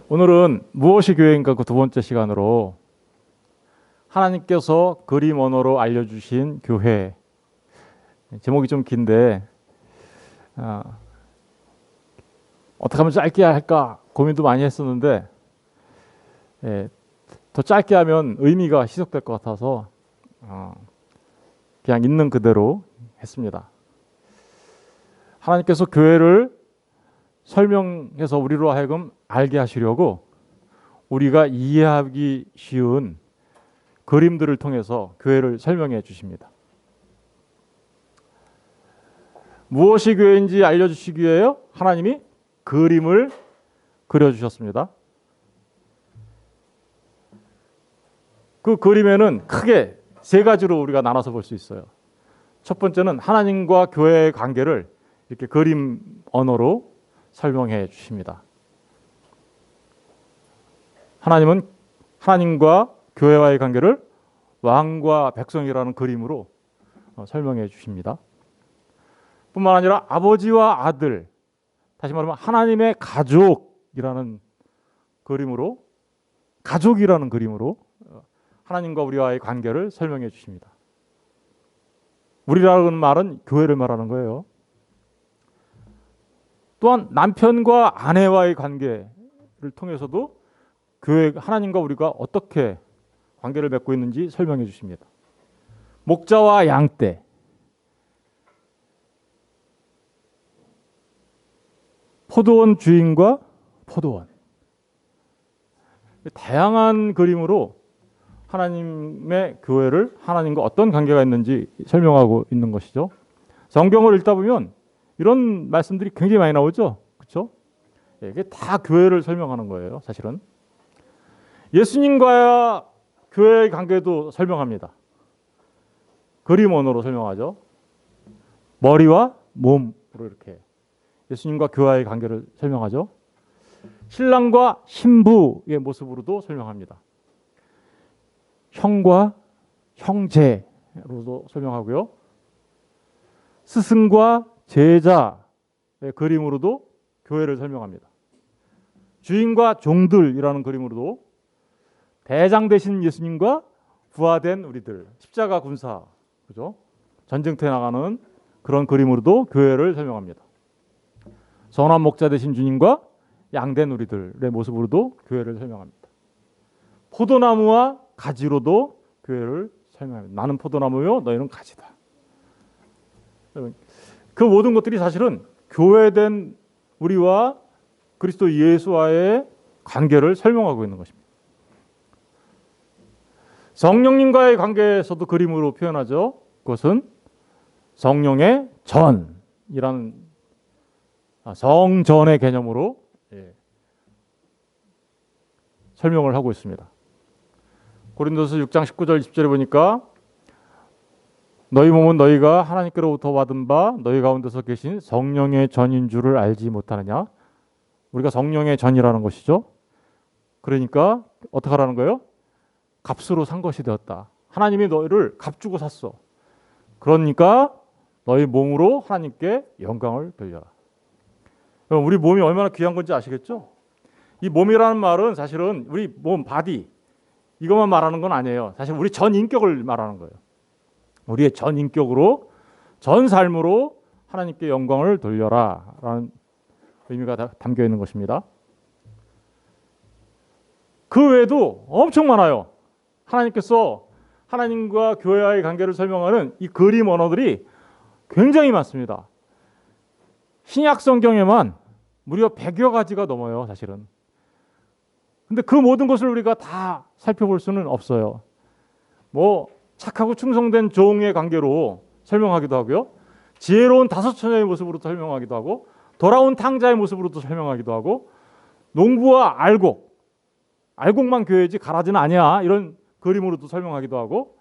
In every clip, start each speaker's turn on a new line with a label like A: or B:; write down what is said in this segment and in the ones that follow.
A: 오늘은 무엇이 교회인가 그 두 번째 시간으로 하나님께서 그림 언어로 알려주신 교회, 제목이 좀 긴데 어떻게 하면 짧게 할까 고민도 많이 했었는데 더 짧게 하면 의미가 희석될 것 같아서 그냥 있는 그대로 했습니다. 하나님께서 교회를 설명해서 우리로 하여금 알게 하시려고 우리가 이해하기 쉬운 그림들을 통해서 교회를 설명해 주십니다. 무엇이 교회인지 알려주시기 위해요? 하나님이 그림을 그려주셨습니다. 그 그림에는 크게 세 가지로 우리가 나눠서 볼 수 있어요. 첫 번째는 하나님과 교회의 관계를 이렇게 그림 언어로 설명해 주십니다. 하나님은 하나님과 교회와의 관계를 왕과 백성이라는 그림으로 설명해 주십니다. 뿐만 아니라 아버지와 아들, 다시 말하면 하나님의 가족이라는 그림으로, 가족이라는 그림으로 하나님과 우리와의 관계를 설명해 주십니다. 우리라는 말은 교회를 말하는 거예요. 또한 남편과 아내와의 관계를 통해서도 교회, 하나님과 우리가 어떻게 관계를 맺고 있는지 설명해 주십니다. 목자와 양떼, 포도원 주인과 포도원, 다양한 그림으로 하나님의 교회를 하나님과 어떤 관계가 있는지 설명하고 있는 것이죠. 성경을 읽다 보면 이런 말씀들이 굉장히 많이 나오죠. 그렇죠? 이게 다 교회를 설명하는 거예요, 사실은. 예수님과 교회의 관계도 설명합니다. 그림 언어로 설명하죠. 머리와 몸으로 이렇게 예수님과 교회의 관계를 설명하죠. 신랑과 신부의 모습으로도 설명합니다. 형과 형제로도 설명하고요. 스승과 제자의 그림으로도 교회를 설명합니다. 주인과 종들이라는 그림으로도 대장 되신 예수님과 부하된 우리들, 십자가 군사, 그죠? 전쟁터에 나가는 그런 그림으로도 교회를 설명합니다. 선한 목자 되신 주님과 양된 우리들의 모습으로도 교회를 설명합니다. 포도나무와 가지로도 교회를 설명합니다. 나는 포도나무요, 너희는 가지다. 그 모든 것들이 사실은 교회된 우리와 그리스도 예수와의 관계를 설명하고 있는 것입니다. 성령님과의 관계에서도 그림으로 표현하죠. 그것은 성령의 전이라는 성전의 개념으로 설명을 하고 있습니다. 고린도서 6장 19절 20절에 보니까 너희 몸은 너희가 하나님께로부터 받은 바 너희 가운데서 계신 성령의 전인 줄을 알지 못하느냐. 우리가 성령의 전이라는 것이죠. 그러니까 어떻게 하라는 거예요? 값으로 산 것이 되었다. 하나님이 너희를 값주고 샀어. 그러니까 너희 몸으로 하나님께 영광을 돌려라. 우리 몸이 얼마나 귀한 건지 아시겠죠? 이 몸이라는 말은 사실은 우리 몸, 바디 이것만 말하는 건 아니에요. 사실 우리 전 인격을 말하는 거예요. 우리의 전 인격으로, 전 삶으로 하나님께 영광을 돌려라 라는 의미가 담겨 있는 것입니다. 그 외에도 엄청 많아요. 하나님께서 하나님과 교회와의 관계를 설명하는 이 그림 언어들이 굉장히 많습니다. 신약 성경에만 무려 100여 가지가 넘어요, 사실은. 근데 그 모든 것을 우리가 다 살펴볼 수는 없어요. 뭐 착하고 충성된 종의 관계로 설명하기도 하고요. 지혜로운 다섯 처녀의 모습으로 설명하기도 하고, 돌아온 탕자의 모습으로도 설명하기도 하고, 농부와 알곡만 교회지 가라지는 아니야, 이런 그림으로도 설명하기도 하고,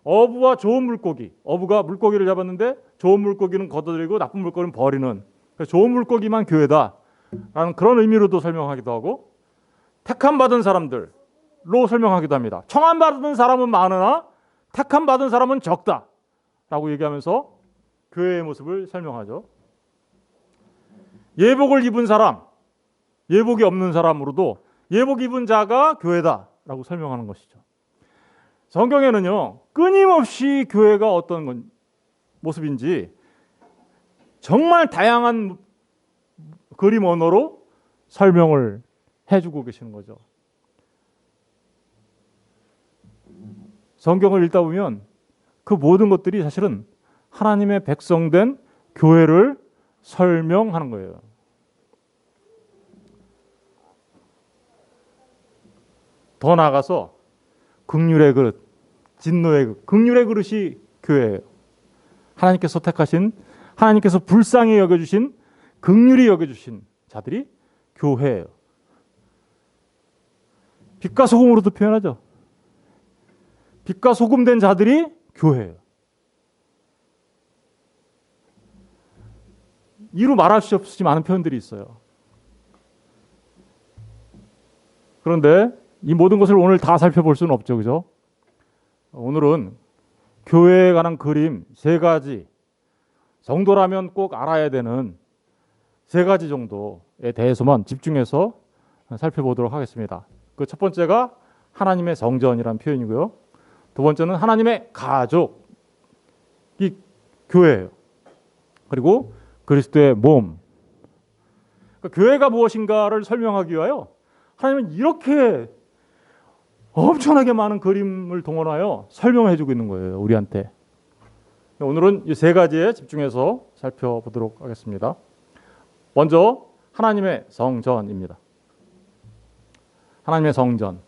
A: 어부와 좋은 물고기, 어부가 물고기를 잡았는데 좋은 물고기는 걷어들이고 나쁜 물고기는 버리는, 좋은 물고기만 교회다 라는 그런 의미로도 설명하기도 하고, 택함 받은 사람들로 설명하기도 합니다. 청함 받은 사람은 많으나 택함 받은 사람은 적다 라고 얘기하면서 교회의 모습을 설명하죠. 예복을 입은 사람, 예복이 없는 사람으로도 예복 입은 자가 교회다라고 설명하는 것이죠. 성경에는요, 끊임없이 교회가 어떤 모습인지 정말 다양한 그림 언어로 설명을 해주고 계시는 거죠. 성경을 읽다 보면 그 모든 것들이 사실은 하나님의 백성된 교회를 설명하는 거예요. 더 나아가서 긍휼의 그릇, 진노의 그릇, 긍휼의 그릇이 교회예요. 하나님께서 택하신, 하나님께서 불쌍히 여겨주신, 긍휼히 여겨주신 자들이 교회예요. 빛과 소금으로도 표현하죠. 빛과 소금 된 자들이 교회예요. 이루 말할 수 없이 많은 표현들이 있어요. 그런데 이 모든 것을 오늘 다 살펴볼 수는 없죠, 그죠? 오늘은 교회에 관한 그림 3가지, 성도라면 꼭 알아야 되는 3가지 정도에 대해서만 집중해서 살펴보도록 하겠습니다. 그 첫 번째가 하나님의 성전이라는 표현이고요. 두 번째는 하나님의 가족이 교회예요. 그리고 그리스도의 몸. 그러니까 교회가 무엇인가를 설명하기 위하여 하나님은 이렇게 엄청나게 많은 그림을 동원하여 설명해 주고 있는 거예요, 우리한테. 오늘은 이 3가지에 집중해서 살펴보도록 하겠습니다. 먼저 하나님의 성전입니다. 하나님의 성전.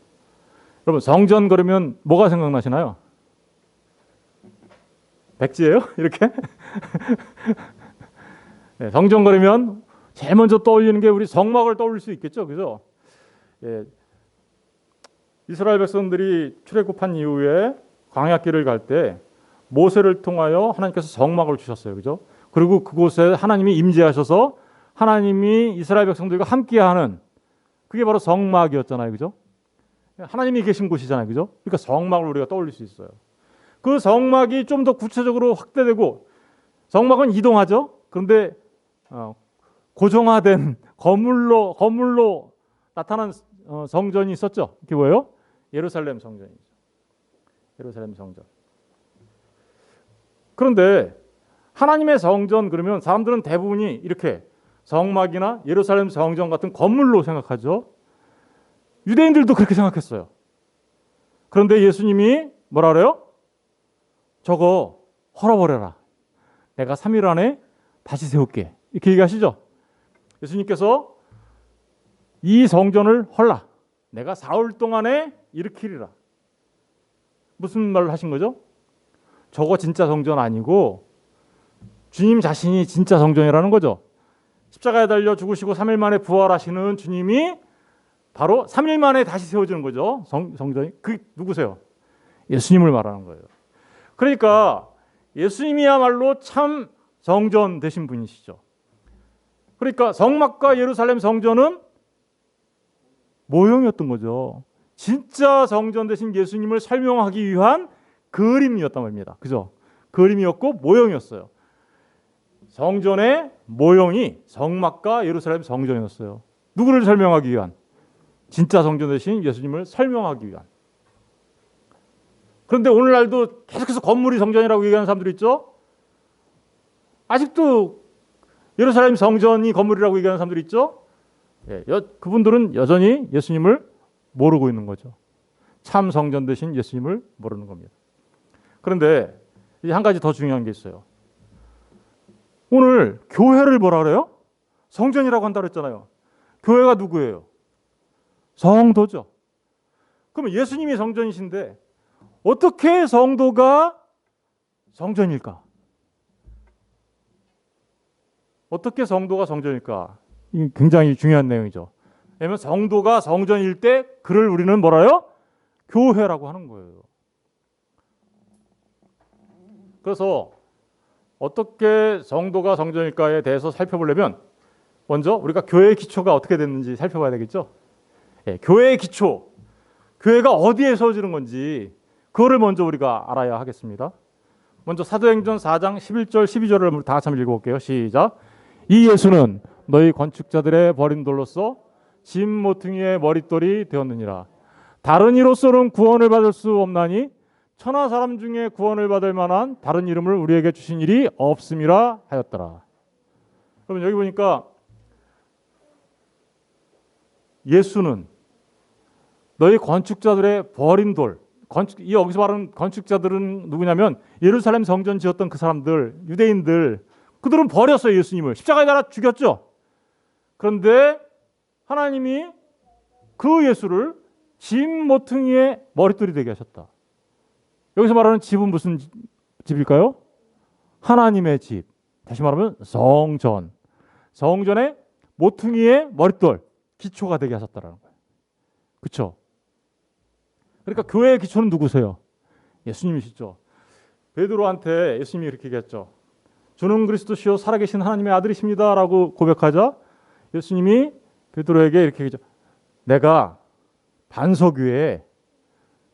A: 여러분, 성전 그러면 뭐가 생각나시나요? 백지예요? 이렇게? 네, 성전 그러면 제일 먼저 떠올리는 게 우리 성막을 떠올릴 수 있겠죠, 그죠? 예, 이스라엘 백성들이 출애굽한 이후에 광야길을 갈 때 모세를 통하여 하나님께서 성막을 주셨어요, 그죠? 그리고 그곳에 하나님이 임재하셔서 하나님이 이스라엘 백성들과 함께하는, 그게 바로 성막이었잖아요, 그죠? 하나님이 계신 곳이잖아요, 그죠? 그러니까 성막을 우리가 떠올릴 수 있어요. 그 성막이 좀 더 구체적으로 확대되고, 성막은 이동하죠. 그런데 고정화된 건물로 나타난 성전이 있었죠. 그게 뭐예요? 예루살렘 성전이죠. 예루살렘 성전. 그런데 하나님의 성전 그러면 사람들은 대부분이 이렇게 성막이나 예루살렘 성전 같은 건물로 생각하죠. 유대인들도 그렇게 생각했어요. 그런데 예수님이 뭐라 그래요? 저거 헐어버려라. 내가 3일 안에 다시 세울게. 이렇게 얘기하시죠. 예수님께서 이 성전을 헐라. 내가 4일 동안에 일으키리라. 무슨 말을 하신 거죠? 저거 진짜 성전 아니고 주님 자신이 진짜 성전이라는 거죠. 십자가에 달려 죽으시고 3일 만에 부활하시는 주님이 바로 3일 만에 다시 세워지는 거죠. 성전이. 그 누구세요? 예수님을 말하는 거예요. 그러니까 예수님이야말로 참 성전 되신 분이시죠. 그러니까 성막과 예루살렘 성전은 모형이었던 거죠. 진짜 성전 되신 예수님을 설명하기 위한 그림이었단 말입니다. 그죠? 그림이었고 모형이었어요. 성전의 모형이 성막과 예루살렘 성전이었어요. 누구를 설명하기 위한? 진짜 성전 되신 예수님을 설명하기 위한. 그런데 오늘날도 계속해서 건물이 성전이라고 얘기하는 사람들이 있죠. 아직도 예루살렘 성전이 건물이라고 얘기하는 사람들이 있죠. 예, 그분들은 여전히 예수님을 모르고 있는 거죠. 참 성전 되신 예수님을 모르는 겁니다. 그런데 이제 한 가지 더 중요한 게 있어요. 오늘 교회를 뭐라 그래요? 성전이라고 한다 그랬잖아요. 교회가 누구예요? 성도죠. 그러면 예수님이 성전이신데 어떻게 성도가 성전일까? 어떻게 성도가 성전일까? 이게 굉장히 중요한 내용이죠. 왜냐하면 성도가 성전일 때 그를 우리는 뭐라요? 교회라고 하는 거예요. 그래서 어떻게 성도가 성전일까에 대해서 살펴보려면 먼저 우리가 교회의 기초가 어떻게 됐는지 살펴봐야 되겠죠. 예, 교회의 기초, 교회가 어디에 세워지는 건지 그거를 먼저 우리가 알아야 하겠습니다. 먼저 사도행전 4장 11절 12절을 다 같이 한번 읽어볼게요. 시작. 이 예수는 너희 건축자들의 버린 돌로서 짐 모퉁이의 머릿돌이 되었느니라. 다른 이로서는 구원을 받을 수 없나니 천하 사람 중에 구원을 받을 만한 다른 이름을 우리에게 주신 일이 없음이라 하였더라. 그러면 여기 보니까 예수는 너희 건축자들의 버린 돌, 이 여기서 말하는 건축자들은 누구냐면 예루살렘 성전 지었던 그 사람들, 유대인들, 그들은 버렸어요. 예수님을 십자가에 달아 죽였죠. 그런데 하나님이 그 예수를 짐 모퉁이의 머릿돌이 되게 하셨다. 여기서 말하는 집은 무슨 집일까요? 하나님의 집. 다시 말하면 성전. 성전의 모퉁이의 머릿돌, 기초가 되게 하셨다라는 거예요. 그렇죠? 그러니까 교회의 기초는 누구세요? 예수님이시죠. 베드로한테 예수님이 이렇게 얘기했죠. 주는 그리스도시요 살아계신 하나님의 아들이십니다라고 고백하자 예수님이 베드로에게 이렇게 얘기했죠. 내가 반석 위에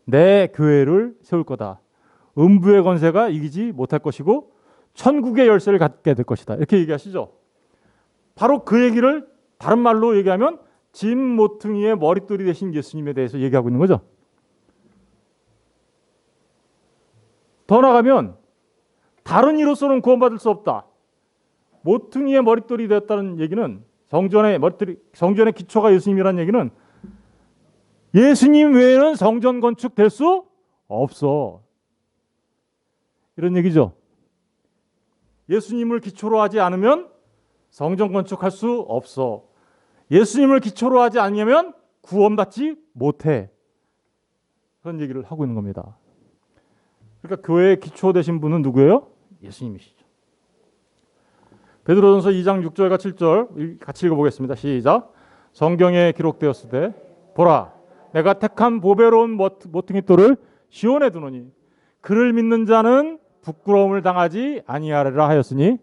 A: 내 교회를 세울 거다. 음부의 권세가 이기지 못할 것이고 천국의 열쇠를 갖게 될 것이다. 이렇게 얘기하시죠. 바로 그 얘기를 다른 말로 얘기하면 짐 모퉁이의 머릿돌이 되신 예수님에 대해서 얘기하고 있는 거죠. 더 나아가면 다른 이로서는 구원받을 수 없다. 모퉁이의 머릿돌이 되었다는 얘기는 성전의 기초가 예수님이라는 얘기는 예수님 외에는 성전 건축될 수 없어. 이런 얘기죠. 예수님을 기초로 하지 않으면 성전 건축할 수 없어. 예수님을 기초로 하지 않으면 구원받지 못해. 그런 얘기를 하고 있는 겁니다. 그러니까 교회의 기초 되신 분은 누구예요? 예수님이시죠. 베드로전서 2장 6절과 7절 같이 읽어보겠습니다. 시작. 성경에 기록되었을 때 보라 내가 택한 보배로운 모퉁이 돌을 시온에 두노니 그를 믿는 자는 부끄러움을 당하지 아니하리라 하였으니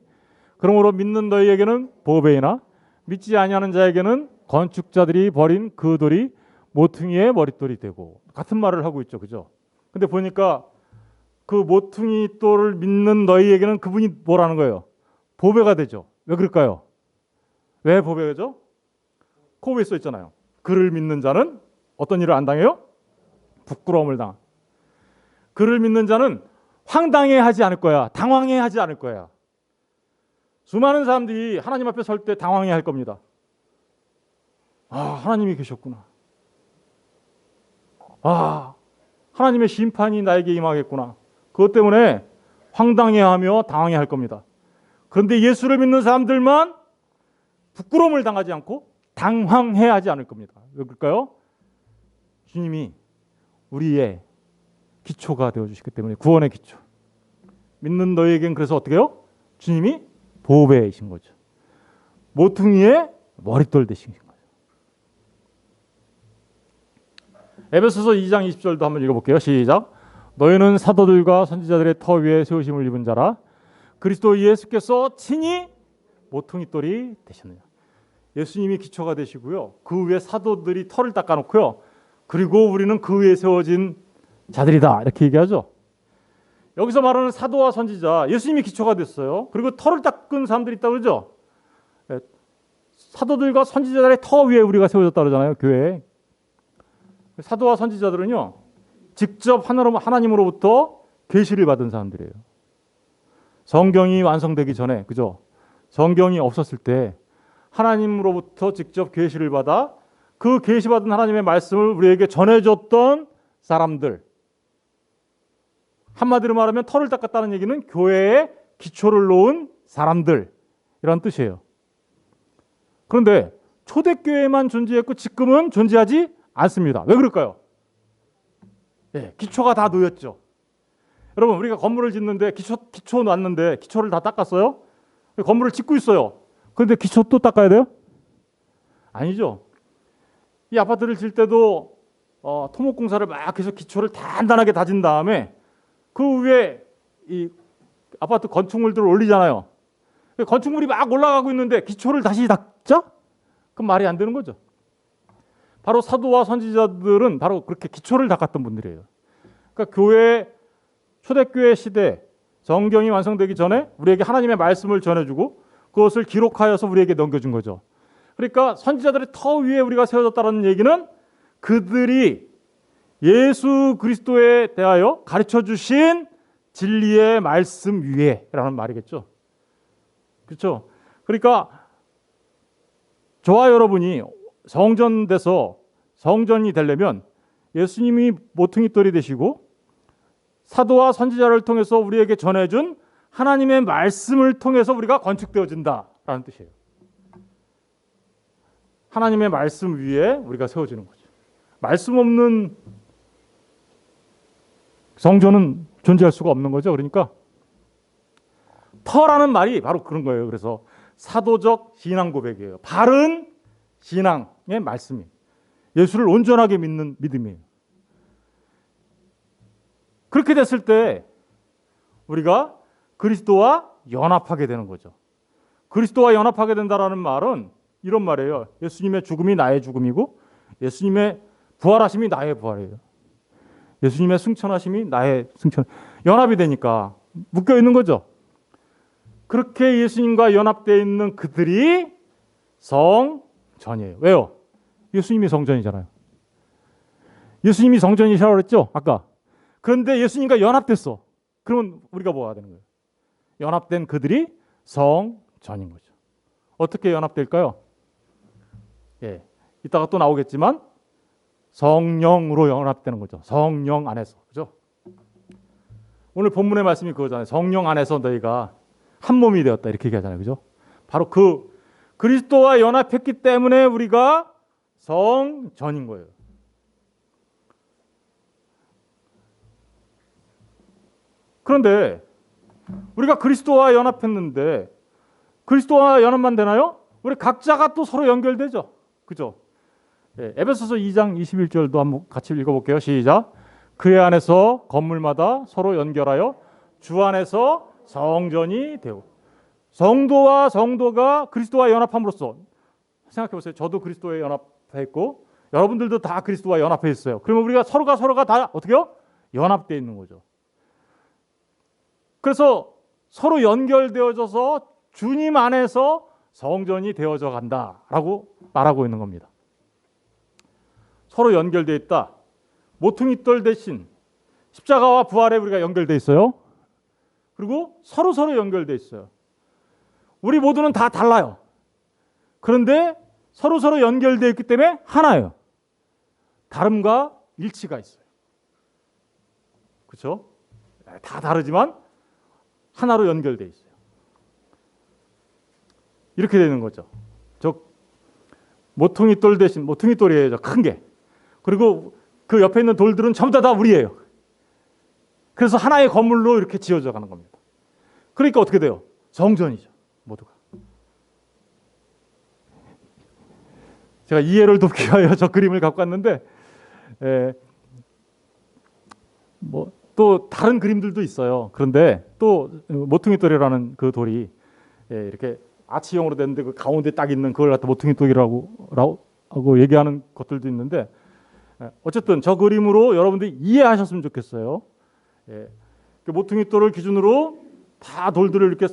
A: 그러므로 믿는 너희에게는 보배이나 믿지 아니하는 자에게는 건축자들이 버린 그 돌이 모퉁이의 머릿돌이 되고 같은 말을 하고 있죠. 그죠? 근데 보니까 그 모퉁이 돌을 믿는 너희에게는 그분이 뭐라는 거예요? 보배가 되죠. 왜 그럴까요? 왜 보배죠? 코브에 써 있잖아요. 그를 믿는 자는 어떤 일을 안 당해요? 부끄러움을 당. 그를 믿는 자는 황당해하지 않을 거야. 당황해하지 않을 거야. 수많은 사람들이 하나님 앞에 설 때 당황해할 겁니다. 아, 하나님이 계셨구나. 아, 하나님의 심판이 나에게 임하겠구나. 그것 때문에 황당해하며 당황해할 겁니다. 그런데 예수를 믿는 사람들만 부끄러움을 당하지 않고 당황해하지 않을 겁니다. 왜 그럴까요? 주님이 우리의 기초가 되어주시기 때문에 구원의 기초. 믿는 너희에겐 그래서 어떻게 해요? 주님이 보배이신 거죠. 모퉁이의 머릿돌 되신 거죠. 에베소서 2장 20절도 한번 읽어볼게요. 시작. 너희는 사도들과 선지자들의 터 위에 세우심을 입은 자라 그리스도 예수께서 친히 모퉁이돌이 되셨느냐. 예수님이 기초가 되시고요. 그 위에 사도들이 터를 닦아놓고요. 그리고 우리는 그 위에 세워진 자들이다. 이렇게 얘기하죠. 여기서 말하는 사도와 선지자, 예수님이 기초가 됐어요. 그리고 터를 닦은 사람들이 있다고 그러죠. 사도들과 선지자들의 터 위에 우리가 세워졌다 그러잖아요. 교회에. 사도와 선지자들은요. 직접 하나님으로부터 계시를 받은 사람들이에요. 성경이 완성되기 전에, 그죠? 성경이 없었을 때 하나님으로부터 직접 계시를 받아 그 계시받은 하나님의 말씀을 우리에게 전해줬던 사람들. 한마디로 말하면 터를 닦았다는 얘기는 교회에 기초를 놓은 사람들 이런 뜻이에요. 그런데 초대교회만 존재했고 지금은 존재하지 않습니다. 왜 그럴까요? 네, 기초가 다 놓였죠. 여러분 우리가 건물을 짓는데 기초 놨는데 기초를 다 닦았어요? 건물을 짓고 있어요. 그런데 기초 또 닦아야 돼요? 아니죠. 이 아파트를 질 때도 토목공사를 막 해서 기초를 단단하게 다진 다음에 그 위에 이 아파트 건축물들을 올리잖아요. 건축물이 막 올라가고 있는데 기초를 다시 닦자? 그럼 말이 안 되는 거죠. 바로 사도와 선지자들은 바로 그렇게 기초를 닦았던 분들이에요. 그러니까 교회 초대교회 시대 성경이 완성되기 전에 우리에게 하나님의 말씀을 전해주고 그것을 기록하여서 우리에게 넘겨준 거죠. 그러니까 선지자들의 터 위에 우리가 세워졌다는 얘기는 그들이 예수 그리스도에 대하여 가르쳐 주신 진리의 말씀 위에라는 말이겠죠. 그렇죠? 그러니까 저와 여러분이 성전돼서 성전이 되려면 예수님이 모퉁이돌이 되시고 사도와 선지자를 통해서 우리에게 전해준 하나님의 말씀을 통해서 우리가 건축되어진다라는 뜻이에요. 하나님의 말씀 위에 우리가 세워지는 거죠. 말씀 없는 성전은 존재할 수가 없는 거죠. 그러니까 터라는 말이 바로 그런 거예요. 그래서 사도적 신앙 고백이에요. 바른 신앙의 말씀이 예수를 온전하게 믿는 믿음이에요. 그렇게 됐을 때 우리가 그리스도와 연합하게 되는 거죠. 그리스도와 연합하게 된다라는 말은 이런 말이에요. 예수님의 죽음이 나의 죽음이고 예수님의 부활하심이 나의 부활이에요. 예수님의 승천하심이 나의 승천. 연합이 되니까 묶여 있는 거죠. 그렇게 예수님과 연합되어 있는 그들이 성전이에요. 왜요? 예수님이 성전이잖아요. 예수님이 성전이시라고 그랬죠? 아까. 그런데 예수님과 연합됐어. 그러면 우리가 뭐가 되는 거예요? 연합된 그들이 성전인 거죠. 어떻게 연합될까요? 예, 이따가 또 나오겠지만 성령으로 연합되는 거죠. 성령 안에서. 그죠? 오늘 본문의 말씀이 그거잖아요. 성령 안에서 너희가 한 몸이 되었다. 이렇게 얘기하잖아요. 그죠? 바로 그 그리스도와 연합했기 때문에 우리가 성전인 거예요. 그런데 우리가 그리스도와 연합했는데 그리스도와 연합만 되나요? 우리 각자가 또 서로 연결되죠. 그죠? 예, 에베소서 2장 21절도 한번 같이 읽어볼게요. 시작. 그의 안에서 건물마다 서로 연결하여 주 안에서 성전이 되고 성도와 성도가 그리스도와 연합함으로써 생각해 보세요. 저도 그리스도에 연합해 있고 여러분들도 다 그리스도와 연합해 있어요. 그러면 우리가 서로가 다 어떻게요? 연합되어 있는 거죠. 그래서 서로 연결되어져서 주님 안에서 성전이 되어져 간다라고 말하고 있는 겁니다. 서로 연결되어 있다. 모퉁이돌 대신 십자가와 부활에 우리가 연결되어 있어요. 그리고 서로 연결되어 있어요. 우리 모두는 다 달라요. 그런데 서로 연결되어 있기 때문에 하나예요. 다름과 일치가 있어요. 그렇죠? 다 다르지만 하나로 연결되어 있어요. 이렇게 되는 거죠. 저 모퉁이돌 대신 모퉁이돌이에요. 저 큰 게. 그리고 그 옆에 있는 돌들은 전부 다 우리예요. 그래서 하나의 건물로 이렇게 지어져 가는 겁니다. 그러니까 어떻게 돼요? 성전이죠. 모두가. 제가 이해를 돕기 위하여 저 그림을 갖고 왔는데 또 다른 그림들도 있어요. 그런데 또 모퉁이돌이라는 그 돌이 이렇게 아치형으로 됐는데 그 가운데 딱 있는 그걸 갖다 모퉁이돌이라고 얘기하는 것들도 있는데 어쨌든 저 그림으로 여러분들이 이해하셨으면 좋겠어요. 그 모퉁이돌을 기준으로 다 돌들을 이렇게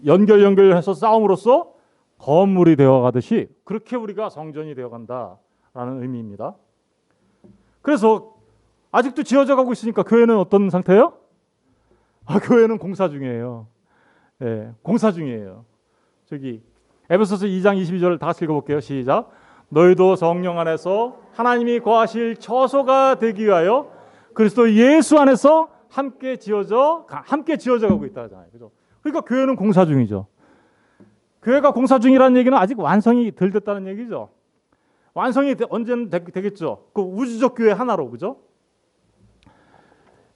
A: 연결해서 싸움으로써 건물이 되어가듯이 그렇게 우리가 성전이 되어간다라는 의미입니다. 그래서 아직도 지어져 가고 있으니까 교회는 어떤 상태예요? 교회는 공사 중이에요. 공사 중이에요. 저기 에베소서 2장 22절 다 같이 읽어볼게요. 시작. 너희도 성령 안에서 하나님이 거하실 처소가 되기 위하여 그리스도 예수 안에서 함께 지어져 가고 있다잖아요. 그죠? 그러니까 교회는 공사 중이죠. 교회가 공사 중이라는 얘기는 아직 완성이 덜 됐다는 얘기죠. 완성이 언제는 되겠죠. 그 우주적 교회 하나로. 그죠?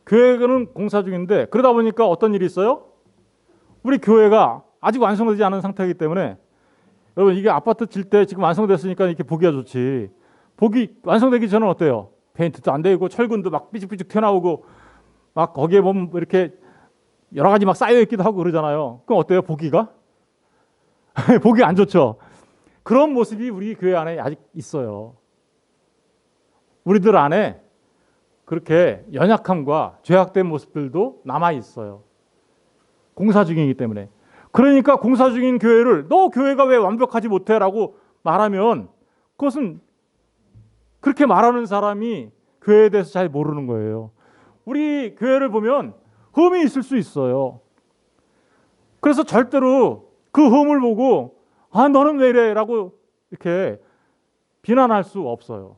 A: 교회는 공사 중인데 그러다 보니까 어떤 일이 있어요? 우리 교회가 아직 완성되지 않은 상태이기 때문에 여러분 이게 아파트 질 때 지금 완성됐으니까 이렇게 보기가 좋지. 보기 완성되기 전은 어때요? 페인트도 안 되고 철근도 막 삐죽삐죽 튀어나오고 막 거기에 보면 이렇게 여러 가지 막 쌓여 있기도 하고 그러잖아요. 그럼 어때요? 보기가? 보기 안 좋죠. 그런 모습이 우리 교회 안에 아직 있어요. 우리들 안에 그렇게 연약함과 죄악된 모습들도 남아 있어요. 공사 중이기 때문에. 그러니까 공사 중인 교회를 너 교회가 왜 완벽하지 못해? 라고 말하면 그것은 그렇게 말하는 사람이 교회에 대해서 잘 모르는 거예요. 우리 교회를 보면 흠이 있을 수 있어요. 그래서 절대로 그 흠을 보고 너는 왜 이래? 라고 이렇게 비난할 수 없어요.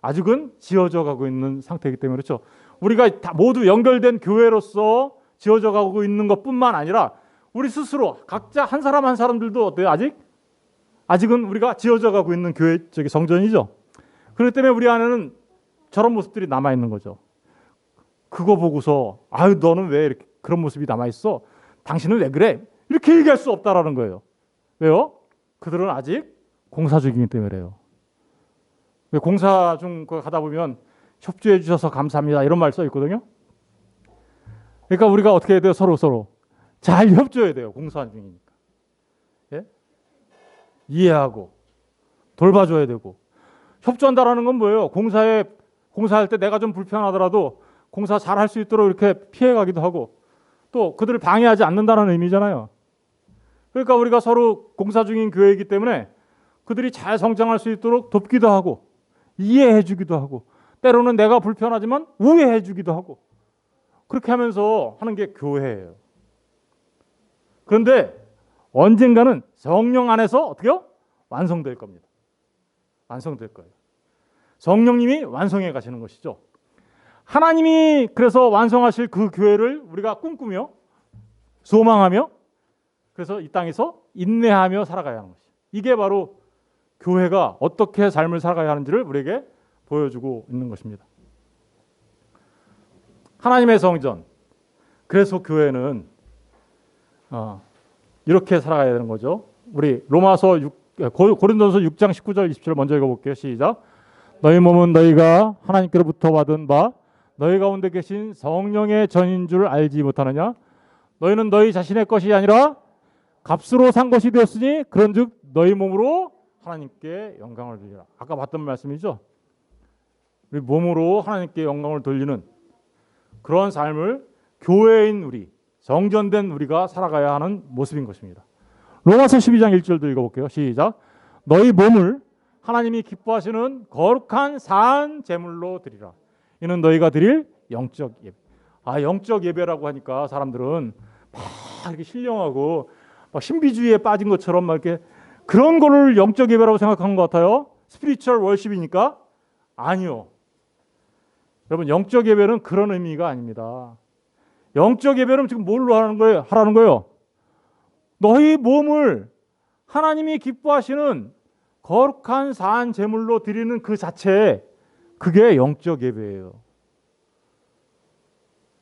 A: 아직은 지어져 가고 있는 상태이기 때문에 그렇죠. 우리가 다 모두 연결된 교회로서 지어져 가고 있는 것뿐만 아니라 우리 스스로 각자 한 사람 한 사람들도 어때요? 아직은 우리가 지어져 가고 있는 교회 성전이죠. 그렇기 때문에 우리 안에는 저런 모습들이 남아 있는 거죠. 그거 보고서 너는 왜 이렇게 그런 모습이 남아 있어? 당신은 왜 그래? 이렇게 얘기할 수 없다라는 거예요. 왜요? 그들은 아직 공사 중이기 때문에 그래요. 공사 중 가다 보면 협조해 주셔서 감사합니다 이런 말 써 있거든요. 그러니까 우리가 어떻게 해야 돼요? 서로 잘 협조해야 돼요. 공사 중이니까. 예? 이해하고 돌봐줘야 되고. 협조한다라는 건 뭐예요? 공사할 때 내가 좀 불편하더라도 공사 잘 할 수 있도록 이렇게 피해가기도 하고 또 그들을 방해하지 않는다는 의미잖아요. 그러니까 우리가 서로 공사 중인 교회이기 때문에 그들이 잘 성장할 수 있도록 돕기도 하고 이해해 주기도 하고 때로는 내가 불편하지만 우회해 주기도 하고 그렇게 하면서 하는 게 교회예요. 그런데 언젠가는 성령 안에서 어떻게요? 완성될 겁니다. 완성될 거예요. 성령님이 완성해 가시는 것이죠. 하나님이 그래서 완성하실 그 교회를 우리가 꿈꾸며 소망하며 그래서 이 땅에서 인내하며 살아가야 하는 것이죠. 이게 바로 교회가 어떻게 삶을 살아가야 하는지를 우리에게 보여주고 있는 것입니다. 하나님의 성전. 그래서 교회는 이렇게 살아가야 되는 거죠. 우리 고린도전서 6장 19절 20절 먼저 읽어볼게요. 시작. 너희 몸은 너희가 하나님께로부터 받은 바 너희 가운데 계신 성령의 전인 줄 알지 못하느냐? 너희는 너희 자신의 것이 아니라 값으로 산 것이 되었으니 그런즉 너희 몸으로 하나님께 영광을 돌리라. 아까 봤던 말씀이죠. 우리 몸으로 하나님께 영광을 돌리는 그런 삶을 교회인 우리, 성전된 우리가 살아가야 하는 모습인 것입니다. 로마서 12장 1절도 읽어볼게요. 시작. 너희 몸을 하나님이 기뻐하시는 거룩한 산 제물로 드리라. 이는 너희가 드릴 영적 예배. 영적 예배라고 하니까 사람들은 막 이렇게 신령하고 막 신비주의에 빠진 것처럼 막 이렇게 그런 거를 영적 예배라고 생각한 것 같아요. 스피리추얼 월십이니까 아니요. 여러분 영적 예배는 그런 의미가 아닙니다. 영적 예배는 지금 뭘로 하라는 거예요? 너희 몸을 하나님이 기뻐하시는 거룩한 산 제물로 드리는 그 자체 그게 영적 예배예요.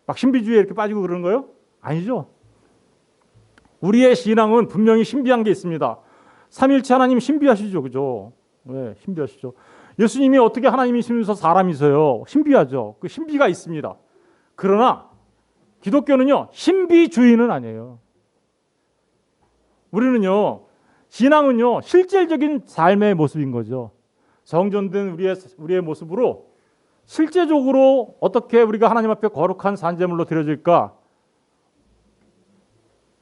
A: 막 신비주의에 이렇게 빠지고 그러는 거예요? 아니죠. 우리의 신앙은 분명히 신비한 게 있습니다. 삼일체 하나님 신비하시죠. 그죠? 네, 신비하시죠. 예수님이 어떻게 하나님이시면서 사람이세요? 신비하죠. 그 신비가 있습니다. 그러나 기독교는요. 신비주의는 아니에요. 우리는요. 신앙은요. 실질적인 삶의 모습인 거죠. 성전된 우리의 모습으로 실제적으로 어떻게 우리가 하나님 앞에 거룩한 산제물로 드려질까?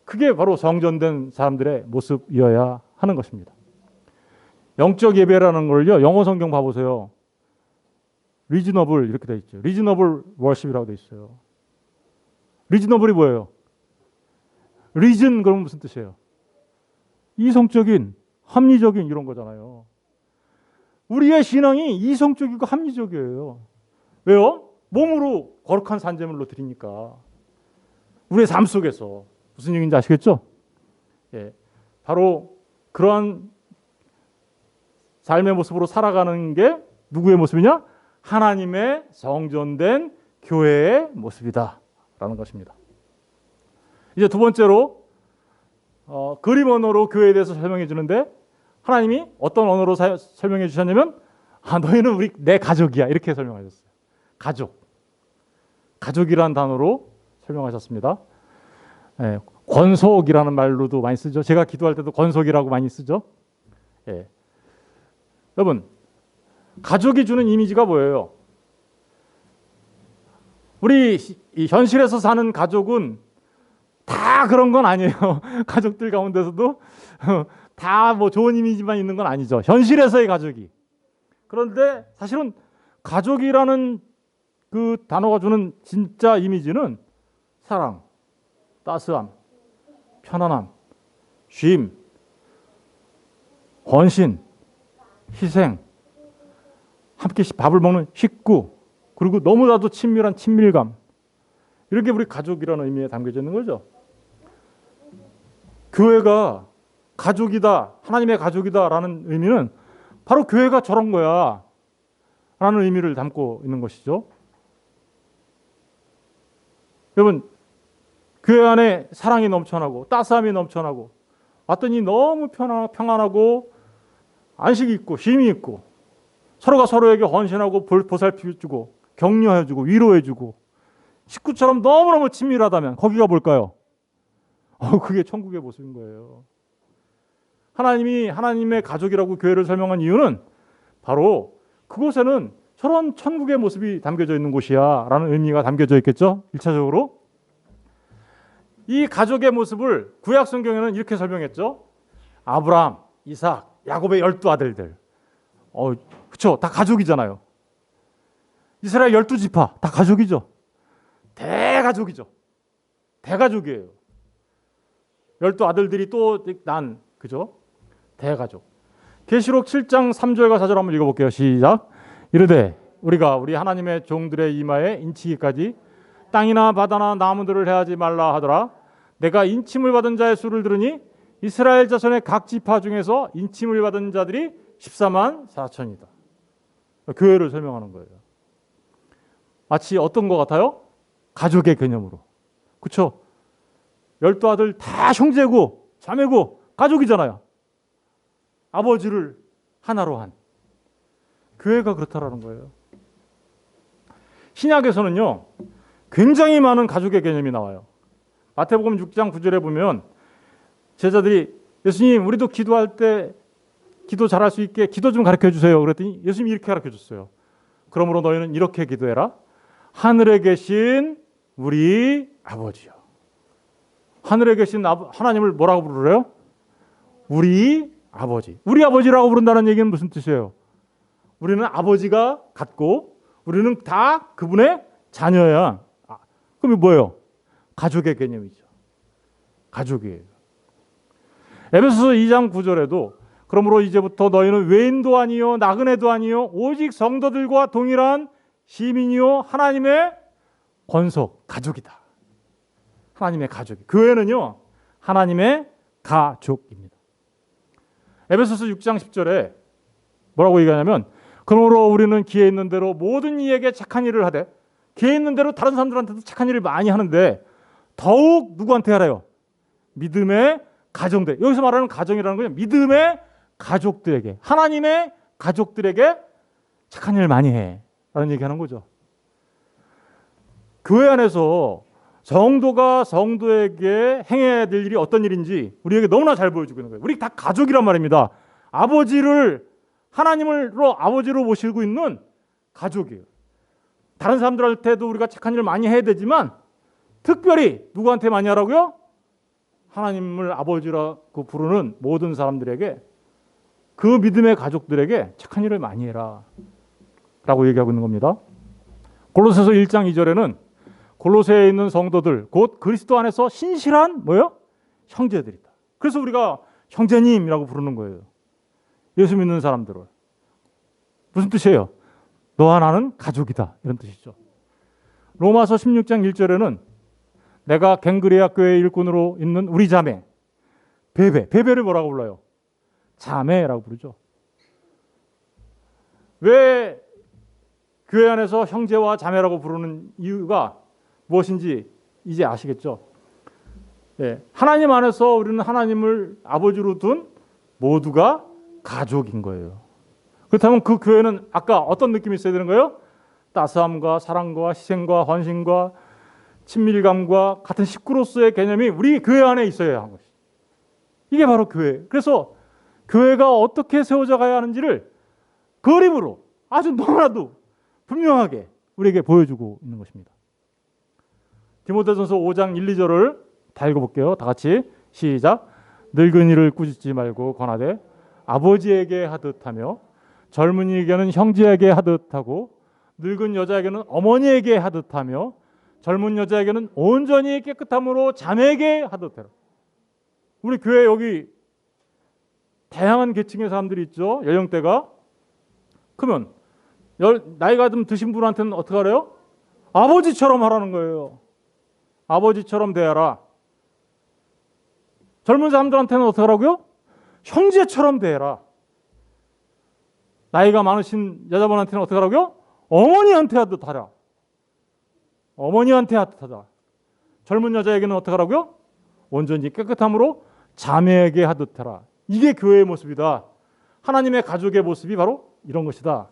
A: 그게 바로 성전된 사람들의 모습이어야 하는 것입니다. 영적 예배라는 걸요. 영어 성경 봐보세요. 리즈너블 이렇게 돼 있죠. 리즈너블 월십이라고 돼 있어요. 리즈너블이 뭐예요? 리즌 그럼 무슨 뜻이에요? 이성적인, 합리적인 이런 거잖아요. 우리의 신앙이 이성적이고 합리적이에요. 왜요? 몸으로 거룩한 산제물로 드리니까. 우리의 삶 속에서 무슨 얘기인지 아시겠죠? 예, 바로 그러한 삶의 모습으로 살아가는 게 누구의 모습이냐? 하나님의 성전된 교회의 모습이다라는 것입니다. 이제 두 번째로 그림 언어로 교회에 대해서 설명해 주는데 하나님이 어떤 언어로 설명해 주셨냐면 너희는 내 가족이야 이렇게 설명하셨어요. 가족이라는 단어로 설명하셨습니다. 예, 권속이라는 말로도 많이 쓰죠. 제가 기도할 때도 권속이라고 많이 쓰죠. 예. 여러분 가족이 주는 이미지가 뭐예요? 우리 이 현실에서 사는 가족은 다 그런 건 아니에요. 가족들 가운데서도 다 뭐 좋은 이미지만 있는 건 아니죠. 현실에서의 가족이. 그런데 사실은 가족이라는 그 단어가 주는 진짜 이미지는 사랑, 따스함, 편안함, 쉼, 헌신, 희생, 함께 밥을 먹는 식구, 그리고 너무나도 친밀한 친밀감. 이렇게 우리 가족이라는 의미에 담겨져 있는 거죠. 교회가 가족이다, 하나님의 가족이다라는 의미는 바로 교회가 저런 거야 라는 의미를 담고 있는 것이죠. 여러분, 교회 안에 사랑이 넘쳐나고 따스함이 넘쳐나고 왔더니 너무 평안하고 안식이 있고 쉼이 있고 서로가 서로에게 헌신하고 보살펴주고 격려해주고 위로해주고 식구처럼 너무너무 친밀하다면 거기가 뭘까요? 그게 천국의 모습인 거예요. 하나님이 하나님의 가족이라고 교회를 설명한 이유는 바로 그곳에는 저런 천국의 모습이 담겨져 있는 곳이야 라는 의미가 담겨져 있겠죠. 1차적으로 이 가족의 모습을 구약 성경에는 이렇게 설명했죠. 아브라함, 이삭, 야곱의 12아들들. 그렇죠. 다 가족이잖아요. 이스라엘 12지파 다 가족이죠. 대가족이죠. 대가족이에요. 12아들들이 또 난 그죠? 대가족. 계시록 7장 3절과 4절 한번 읽어볼게요. 시작. 이르되 우리가 우리 하나님의 종들의 이마에 인치기까지 땅이나 바다나 나무들을 해하지 말라 하더라. 내가 인침을 받은 자의 수를 들으니 이스라엘 자손의 각 지파 중에서 인침을 받은 자들이 14만 4천이다. 교회를 설명하는 거예요. 마치 어떤 것 같아요? 가족의 개념으로. 그렇죠? 12아들 다 형제고 자매고 가족이잖아요. 아버지를 하나로 한. 교회가 그렇다라는 거예요. 신약에서는요, 굉장히 많은 가족의 개념이 나와요. 마태복음 6장 9절에 보면 제자들이 예수님, 우리도 기도할 때 기도 잘할 수 있게 기도 좀 가르쳐 주세요. 그랬더니 예수님이 이렇게 가르쳐 줬어요. 그러므로 너희는 이렇게 기도해라. 하늘에 계신 우리 아버지요. 하늘에 계신 하나님을 뭐라고 부르래요? 우리 아버지. 우리 아버지라고 부른다는 얘기는 무슨 뜻이에요? 우리는 아버지가 같고 우리는 다 그분의 자녀야. 그럼 뭐예요? 가족의 개념이죠. 가족이에요. 에베소서 2장 9절에도 그러므로 이제부터 너희는 외인도 아니요 나그네도 아니요 오직 성도들과 동일한 시민이요 하나님의 권속, 가족이다. 하나님의 가족. 교회는요 하나님의 가족입니다. 에베소서 6장 10절에 뭐라고 얘기하냐면 그러므로 우리는 기회 있는 대로 모든 이에게 착한 일을 하되 기회 있는 대로 다른 사람들한테도 착한 일을 많이 하는데 더욱 누구한테 하래요? 믿음의 가정들. 여기서 말하는 가정이라는 거는 믿음의 가족들에게, 하나님의 가족들에게 착한 일을 많이 해 라는 얘기하는 거죠. 교회 안에서 성도가 성도에게 행해야 될 일이 어떤 일인지 우리에게 너무나 잘 보여주고 있는 거예요. 우리 다 가족이란 말입니다. 아버지를 하나님으로 아버지로 모시고 있는 가족이에요. 다른 사람들한테도 우리가 착한 일을 많이 해야 되지만 특별히 누구한테 많이 하라고요? 하나님을 아버지라고 부르는 모든 사람들에게, 그 믿음의 가족들에게 착한 일을 많이 해라 라고 얘기하고 있는 겁니다. 골로새서 1장 2절에는 골로새에 있는 성도들 곧 그리스도 안에서 신실한 뭐예요? 형제들이다. 그래서 우리가 형제님이라고 부르는 거예요. 예수 믿는 사람들을. 무슨 뜻이에요? 너와 나는 가족이다 이런 뜻이죠. 로마서 16장 1절에는 내가 갱그레아 교회 일꾼으로 있는 우리 자매 베베를 뭐라고 불러요? 자매라고 부르죠. 왜 교회 안에서 형제와 자매라고 부르는 이유가 무엇인지 이제 아시겠죠? 네, 하나님 안에서 우리는 하나님을 아버지로 둔 모두가 가족인 거예요. 그렇다면 그 교회는 아까 어떤 느낌이 있어야 되는 거예요? 따스함과 사랑과 희생과 헌신과 친밀감과 같은 식구로서의 개념이 우리 교회 안에 있어야 하는 것이죠. 이게 바로 교회. 그래서 교회가 어떻게 세워져 가야 하는지를 그림으로 아주 너무나도 분명하게 우리에게 보여주고 있는 것입니다. 디모데전서 5장 1, 2절을 다 읽어볼게요. 다 같이 시작. 늙은이를 꾸짖지 말고 권하되 아버지에게 하듯 하며 젊은이에게는 형제에게 하듯 하고 늙은 여자에게는 어머니에게 하듯 하며 젊은 여자에게는 온전히 깨끗함으로 자매에게 하듯 해라. 우리 교회 여기 다양한 계층의 사람들이 있죠. 연령대가. 그러면 나이가 좀 드신 분한테는 어떻게 하래요? 아버지처럼 하라는 거예요. 아버지처럼 대하라. 젊은 사람들한테는 어떻게 하라고요? 형제처럼 대해라. 나이가 많으신 여자분한테는 어떻게 하라고요? 어머니한테 하듯 하라. 어머니한테 하듯 하자. 젊은 여자에게는 어떻게 하라고요? 온전히 깨끗함으로 자매에게 하듯 하라. 이게 교회의 모습이다. 하나님의 가족의 모습이 바로 이런 것이다.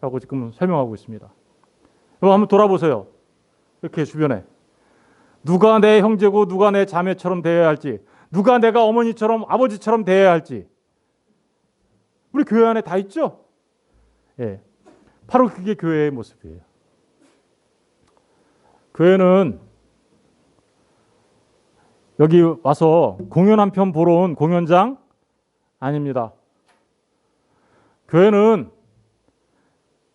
A: 라고 지금 설명하고 있습니다. 여러분 한번 돌아보세요. 이렇게 주변에. 누가 내 형제고 누가 내 자매처럼 대해야 할지, 누가 내가 어머니처럼 아버지처럼 대해야 할지. 우리 교회 안에 다 있죠? 예. 바로 그게 교회의 모습이에요. 교회는 여기 와서 공연 한 편 보러 온 공연장 아닙니다. 교회는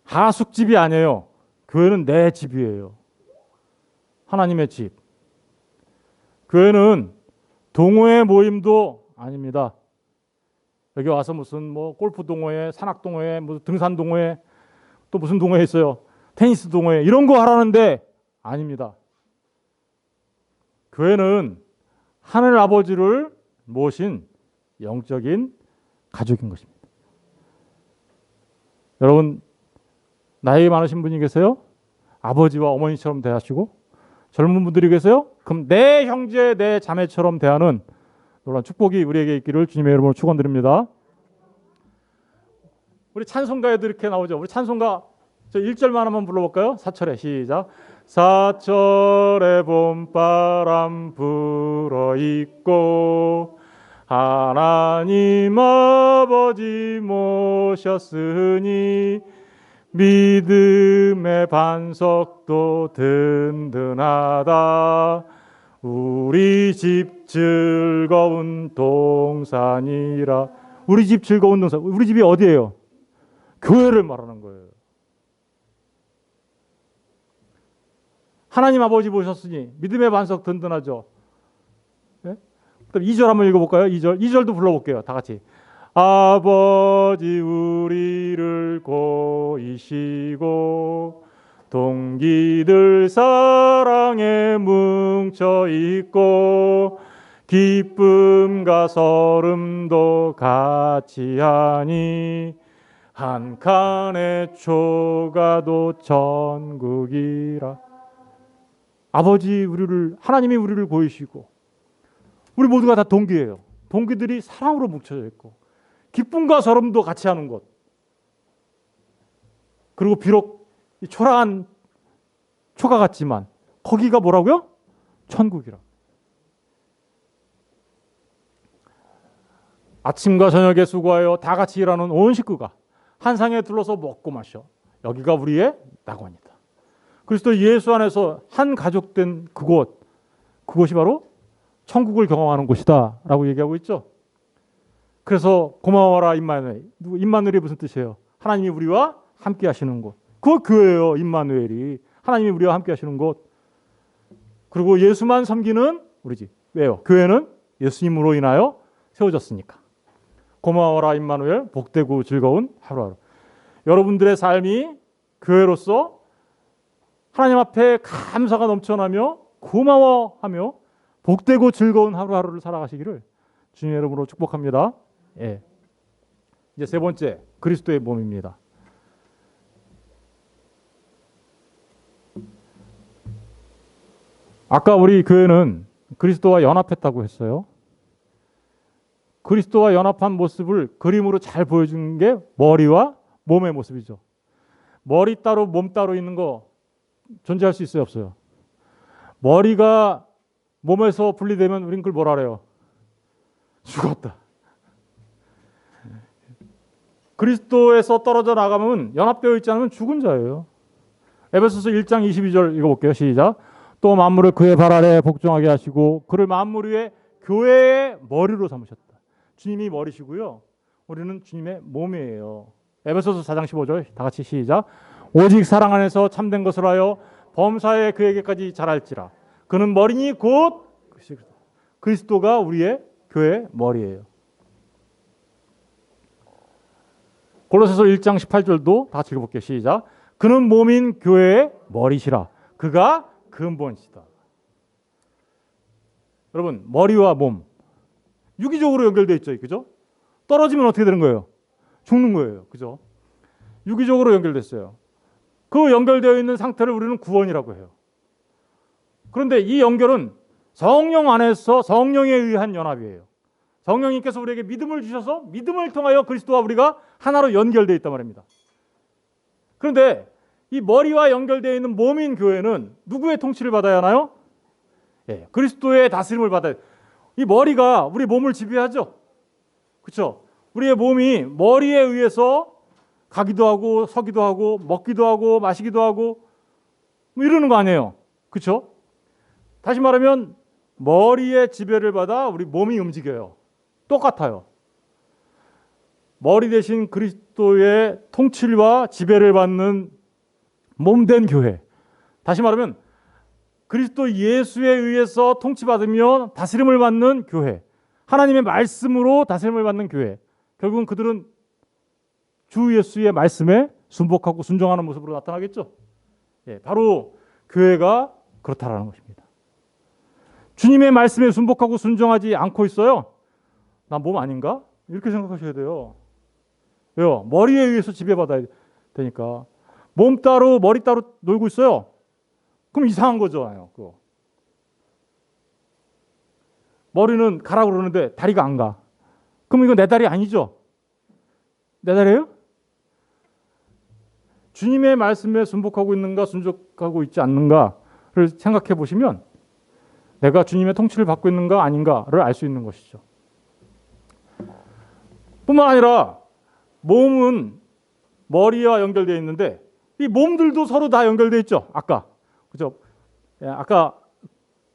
A: 하숙집이 아니에요. 교회는 내 집이에요. 하나님의 집. 교회는 동호회 모임도 아닙니다. 여기 와서 무슨 뭐 골프 동호회, 산악 동호회, 무슨 등산 동호회, 또 무슨 동호회 있어요. 테니스 동호회 이런 거 하라는데 아닙니다. 교회는 하늘 아버지를 모신 영적인 가족인 것입니다. 여러분 나이 많으신 분이 계세요? 아버지와 어머니처럼 대하시고 젊은 분들이 계세요? 그럼 내 형제, 내 자매처럼 대하는 놀라운 축복이 우리에게 있기를 주님의 이름으로 축원드립니다. 우리 찬송가에도 이렇게 나오죠. 우리 찬송가 저 1절만 한번 불러볼까요? 사철에 시작. 사철에 봄바람 불어있고 하나님 아버지 모셨으니 믿음의 반석도 든든하다. 우리 집 즐거운 동산이라. 우리 집 즐거운 동산. 우리 집이 어디예요? 교회를 말하는 거예요. 하나님 아버지 모셨으니 믿음의 반석 든든하죠. 네? 그럼 2절 한번 읽어볼까요? 2절도 불러볼게요. 다 같이. 아버지 우리를 고이시고 동기들 사랑에 뭉쳐 있고 기쁨과 설움도 같이 하니 한 칸의 초가도 천국이라. 아버지 하나님이 우리를 보이시고 우리 모두가 다 동기예요. 동기들이 사랑으로 뭉쳐져 있고 기쁨과 설움도 같이 하는 것. 그리고 비록 이 초라한 초가 같지만 거기가 뭐라고요? 천국이라. 아침과 저녁에 수고하여 다 같이 일하는 온 식구가 한 상에 둘러서 먹고 마셔. 여기가 우리의 낙원이다. 그리스도 예수 안에서 한 가족된 그곳이 바로 천국을 경험하는 곳이다 라고 얘기하고 있죠. 그래서 고마워라 임마누엘. 임마누엘이 무슨 뜻이에요? 하나님이 우리와 함께 하시는 곳. 그거 교회예요. 임마누엘이. 하나님이 우리와 함께 하시는 곳. 그리고 예수만 섬기는 우리 집. 왜요? 교회는 예수님으로 인하여 세워졌으니까. 고마워라 임마누엘. 복되고 즐거운 하루하루. 여러분들의 삶이 교회로서 하나님 앞에 감사가 넘쳐나며 고마워하며 복되고 즐거운 하루하루를 살아가시기를 주님의 이름으로 축복합니다. 예. 이제 세 번째, 그리스도의 몸입니다. 아까 우리 교회는 그리스도와 연합했다고 했어요. 그리스도와 연합한 모습을 그림으로 잘 보여준 게 머리와 몸의 모습이죠. 머리 따로 몸 따로 있는 거 존재할 수 있어요, 없어요? 머리가 몸에서 분리되면 우린 그걸 뭐라 그래요? 죽었다. 그리스도에서 떨어져 나가면 연합되어 있지 않으면 죽은 자예요. 에베소서 1장 22절 읽어볼게요. 시작. 또 만물을 그의 발 아래 복종하게 하시고 그를 만물 위에 교회의 머리로 삼으셨다. 주님이 머리시고요. 우리는 주님의 몸이에요. 에베소서 4장 15절 다 같이 시작. 오직 사랑 안에서 참된 것을 하여 범사에 그에게까지 자랄지라. 그는 머리니 곧 그리스도가 우리의 교회의 머리예요. 골로새서 1장 18절도 다 같이 읽어볼게요. 시작. 그는 몸인 교회의 머리시라. 그가 근본이시다. 여러분, 머리와 몸 유기적으로 연결되어 있죠. 그죠? 떨어지면 어떻게 되는 거예요? 죽는 거예요. 그죠? 유기적으로 연결됐어요. 그 연결되어 있는 상태를 우리는 구원이라고 해요. 그런데 이 연결은 성령 안에서 성령에 의한 연합이에요. 성령님께서 우리에게 믿음을 주셔서 믿음을 통하여 그리스도와 우리가 하나로 연결되어 있단 말입니다. 그런데 이 머리와 연결되어 있는 몸인 교회는 누구의 통치를 받아야 하나요? 예, 그리스도의 다스림을 받아야 돼요. 이 머리가 우리 몸을 지배하죠. 그렇죠? 우리의 몸이 머리에 의해서 가기도 하고 서기도 하고 먹기도 하고 마시기도 하고 뭐 이러는 거 아니에요. 그렇죠? 다시 말하면 머리의 지배를 받아 우리 몸이 움직여요. 똑같아요. 머리 대신 그리스도의 통치와 지배를 받는 몸된 교회. 다시 말하면 그리스도 예수에 의해서 통치받으며 다스림을 받는 교회. 하나님의 말씀으로 다스림을 받는 교회. 결국은 그들은 주 예수의 말씀에 순복하고 순종하는 모습으로 나타나겠죠. 예, 바로 교회가 그렇다라는 것입니다. 주님의 말씀에 순복하고 순종하지 않고 있어요. 난 몸 아닌가? 이렇게 생각하셔야 돼요. 왜요? 머리에 의해서 지배받아야 되니까. 몸 따로 머리 따로 놀고 있어요. 그럼 이상한 거잖아요. 그거. 머리는 가라고 그러는데 다리가 안 가. 그럼 이거 내 다리 아니죠? 내 다리예요? 주님의 말씀에 순복하고 있는가 순종하고 있지 않는가를 생각해 보시면 내가 주님의 통치를 받고 있는가 아닌가를 알 수 있는 것이죠. 뿐만 아니라 몸은 머리와 연결되어 있는데 이 몸들도 서로 다 연결되어 있죠. 아까 그죠? 아까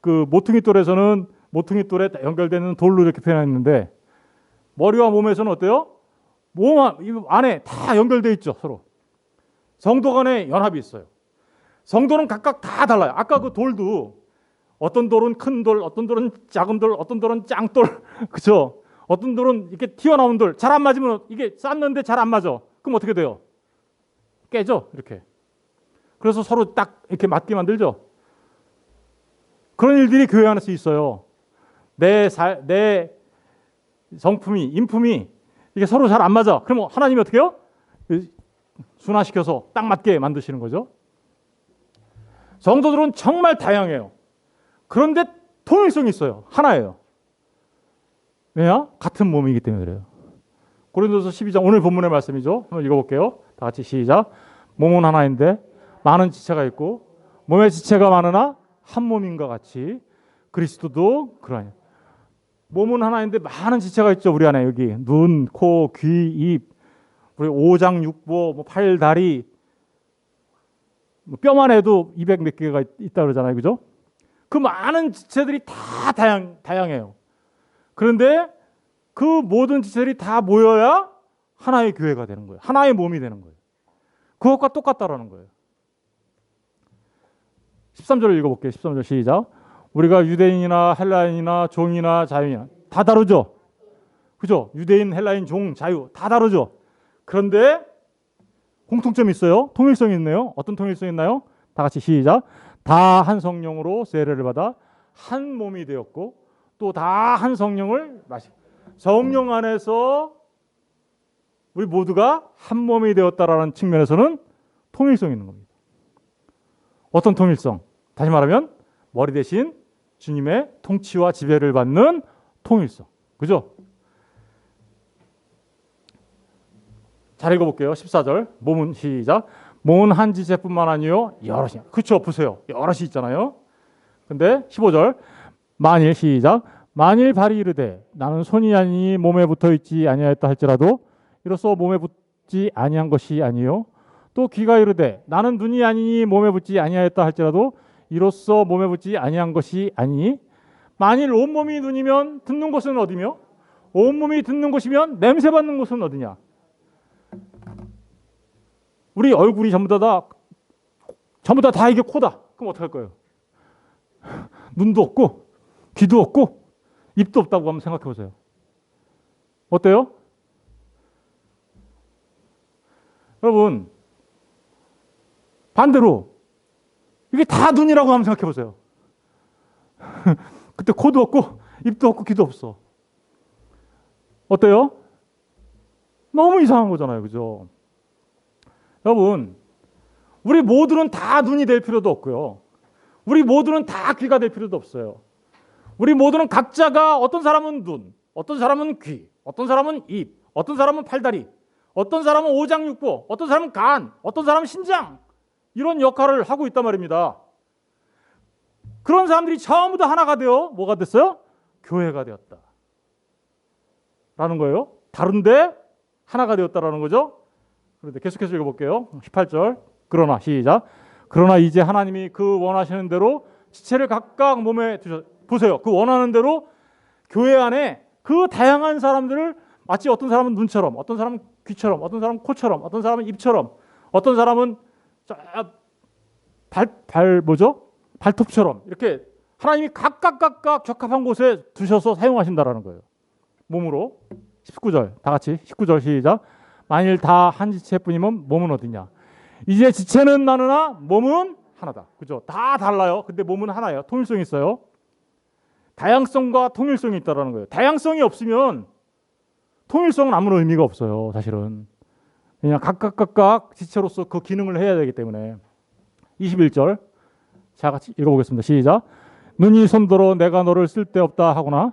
A: 그 모퉁이 돌에서는 모퉁이 돌에 연결되는 돌로 이렇게 표현했는데 머리와 몸에서는 어때요? 몸 안에 다 연결되어 있죠. 서로 성도 간에 연합이 있어요. 성도는 각각 다 달라요. 아까 그 돌도 어떤 돌은 큰 돌, 어떤 돌은 작은 돌, 어떤 돌은 짱돌, 그죠? 어떤 돌은 이렇게 튀어나온 돌, 잘 안 맞으면 이게 쌓는데 잘 안 맞아. 그럼 어떻게 돼요? 깨져 이렇게. 그래서 서로 딱 이렇게 맞게 만들죠. 그런 일들이 교회 안에서 있어요. 내 성품이, 인품이 이게 서로 잘 안 맞아. 그러면 하나님이 어떻게 해요? 순화시켜서 딱 맞게 만드시는 거죠. 성도들은 정말 다양해요. 그런데 통일성이 있어요. 하나예요. 왜냐? 같은 몸이기 때문에 그래요. 고린도서 12장 오늘 본문의 말씀이죠. 한번 읽어볼게요. 다 같이 시작. 몸은 하나인데 많은 지체가 있고 몸의 지체가 많으나 한 몸인과 같이 그리스도도 그러하니. 몸은 하나인데 많은 지체가 있죠. 우리 안에 여기 눈, 코, 귀, 입, 우리 오장, 육부, 뭐 팔, 다리, 뭐 뼈만 해도 200 몇 개가 있다 그러잖아요. 그죠? 그 많은 지체들이 다 다양해요. 그런데 그 모든 지체들이 다 모여야 하나의 교회가 되는 거예요. 하나의 몸이 되는 거예요. 그것과 똑같다라는 거예요. 13절을 읽어볼게요. 13절 시작. 우리가 유대인이나 헬라인이나 종이나 자유이나 다 다르죠. 그죠? 유대인, 헬라인, 종, 자유 다 다르죠. 그런데 공통점이 있어요. 통일성이 있네요. 어떤 통일성이 있나요? 다 같이 시작. 다 한 성령으로 세례를 받아 한 몸이 되었고 또 다 한 성령을 마시고 성령 안에서 우리 모두가 한 몸이 되었다라는 측면에서는 통일성이 있는 겁니다. 어떤 통일성? 다시 말하면 머리 대신 주님의 통치와 지배를 받는 통일성. 그죠? 잘 읽어볼게요. 14절. 몸은 시작. 몸은 한 지체뿐만 아니요 여럿이. 그렇죠. 보세요. 여럿이 있잖아요. 근데 15절. 만일 시작. 만일 발이 이르되 나는 손이 아니니 몸에 붙어 있지 아니하였다 할지라도 이로써 몸에 붙지 아니한 것이 아니요. 또 귀가 이르되 나는 눈이 아니니 몸에 붙지 아니하였다 할지라도 이로써 몸에 붙지 아니한 것이 아니니 만일 온몸이 눈이면 듣는 곳은 어디며 온몸이 듣는 곳이면 냄새 맡는 곳은 어디냐? 우리 얼굴이 전부 다 이게 코다. 그럼 어떡할 거예요? 눈도 없고 귀도 없고 입도 없다고 한번 생각해 보세요. 어때요? 여러분, 반대로 이게 다 눈이라고 한번 생각해 보세요. 그때 코도 없고 입도 없고 귀도 없어. 어때요? 너무 이상한 거잖아요. 그죠? 여러분, 우리 모두는 다 눈이 될 필요도 없고요. 우리 모두는 다 귀가 될 필요도 없어요. 우리 모두는 각자가 어떤 사람은 눈, 어떤 사람은 귀, 어떤 사람은 입, 어떤 사람은 팔다리, 어떤 사람은 오장육부, 어떤 사람은 간, 어떤 사람은 신장, 이런 역할을 하고 있단 말입니다. 그런 사람들이 전부 다 하나가 되어 뭐가 됐어요? 교회가 되었다 라는 거예요. 다른데 하나가 되었다라는 거죠. 그런데 계속해서 읽어볼게요. 18절. 그러나 시작. 그러나 이제 하나님이 그 원하시는 대로 지체를 각각 몸에 보세요. 그 원하는 대로 교회 안에 그 다양한 사람들을 마치 어떤 사람은 눈처럼, 어떤 사람은 귀처럼, 어떤 사람은 코처럼, 어떤 사람은 입처럼, 어떤 사람은 발톱처럼 이렇게 하나님이 각각 적합한 곳에 두셔서 사용하신다라는 거예요. 몸으로. 19절 다 같이 19절 시작. 만일 다 한 지체뿐이면 몸은 어디냐? 이제 지체는 나누나 몸은 하나다. 그죠? 다 달라요. 근데 몸은 하나예요. 통일성이 있어요. 다양성과 통일성이 있다라는 거예요. 다양성이 없으면 통일성은 아무런 의미가 없어요. 사실은. 그냥 각각 지체로서 그 기능을 해야 되기 때문에. 21절 자 같이 읽어보겠습니다. 시작. 눈이 손더러 내가 너를 쓸데없다 하거나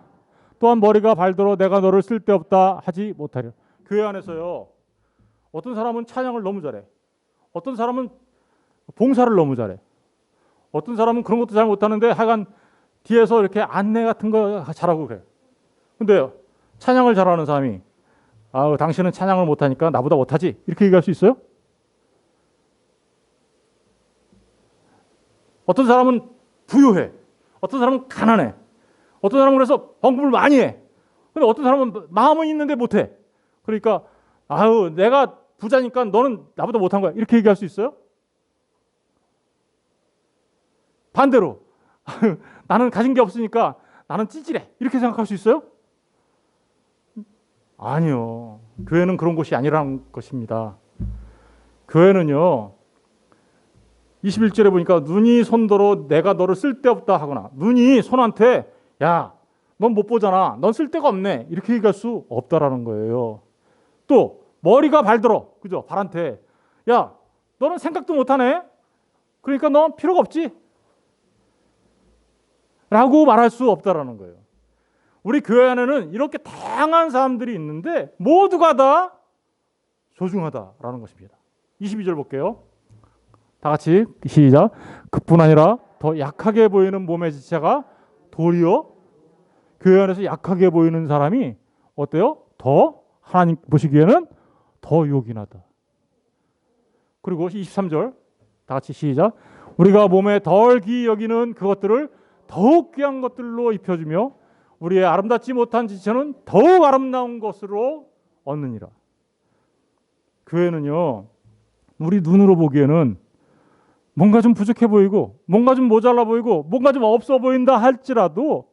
A: 또한 머리가 발더러 내가 너를 쓸데없다 하지 못하려. 교회 안에서요. 어떤 사람은 찬양을 너무 잘해. 어떤 사람은 봉사를 너무 잘해. 어떤 사람은 그런 것도 잘 못하는데 하여간 뒤에서 이렇게 안내 같은 거 잘하고 그래. 근데 찬양을 잘하는 사람이 당신은 찬양을 못하니까 나보다 못하지 이렇게 얘기할 수 있어요? 어떤 사람은 부유해. 어떤 사람은 가난해. 어떤 사람은 그래서 헌금을 많이 해. 근데 어떤 사람은 마음은 있는데 못해. 그러니까 내가 부자니까 너는 나보다 못한 거야. 이렇게 얘기할 수 있어요? 반대로 나는 가진 게 없으니까 나는 찌질해. 이렇게 생각할 수 있어요? 아니요. 교회는 그런 곳이 아니라는 것입니다. 교회는요. 21절에 보니까 눈이 손더러 내가 너를 쓸데없다 하거나 눈이 손한테 야, 넌 못 보잖아. 넌 쓸데가 없네. 이렇게 얘기할 수 없다라는 거예요. 또 머리가 발더러. 그죠? 발한테 야, 너는 생각도 못하네. 그러니까 넌 필요가 없지. 라고 말할 수 없다라는 거예요. 우리 교회 안에는 이렇게 다양한 사람들이 있는데 모두가 다 소중하다라는 것입니다. 22절 볼게요. 다 같이 시작. 그뿐 아니라 더 약하게 보이는 몸의 지체가 도리어 교회 안에서 약하게 보이는 사람이 어때요? 더 하나님 보시기에는 더 요긴하다. 그리고 23절 다 같이 시작. 우리가 몸에 덜 귀히 여기는 그것들을 더욱 귀한 것들로 입혀주며 우리의 아름답지 못한 지체는 더욱 아름다운 것으로 얻느니라. 교회는요. 우리 눈으로 보기에는 뭔가 좀 부족해 보이고 뭔가 좀 모자라 보이고 뭔가 좀 없어 보인다 할지라도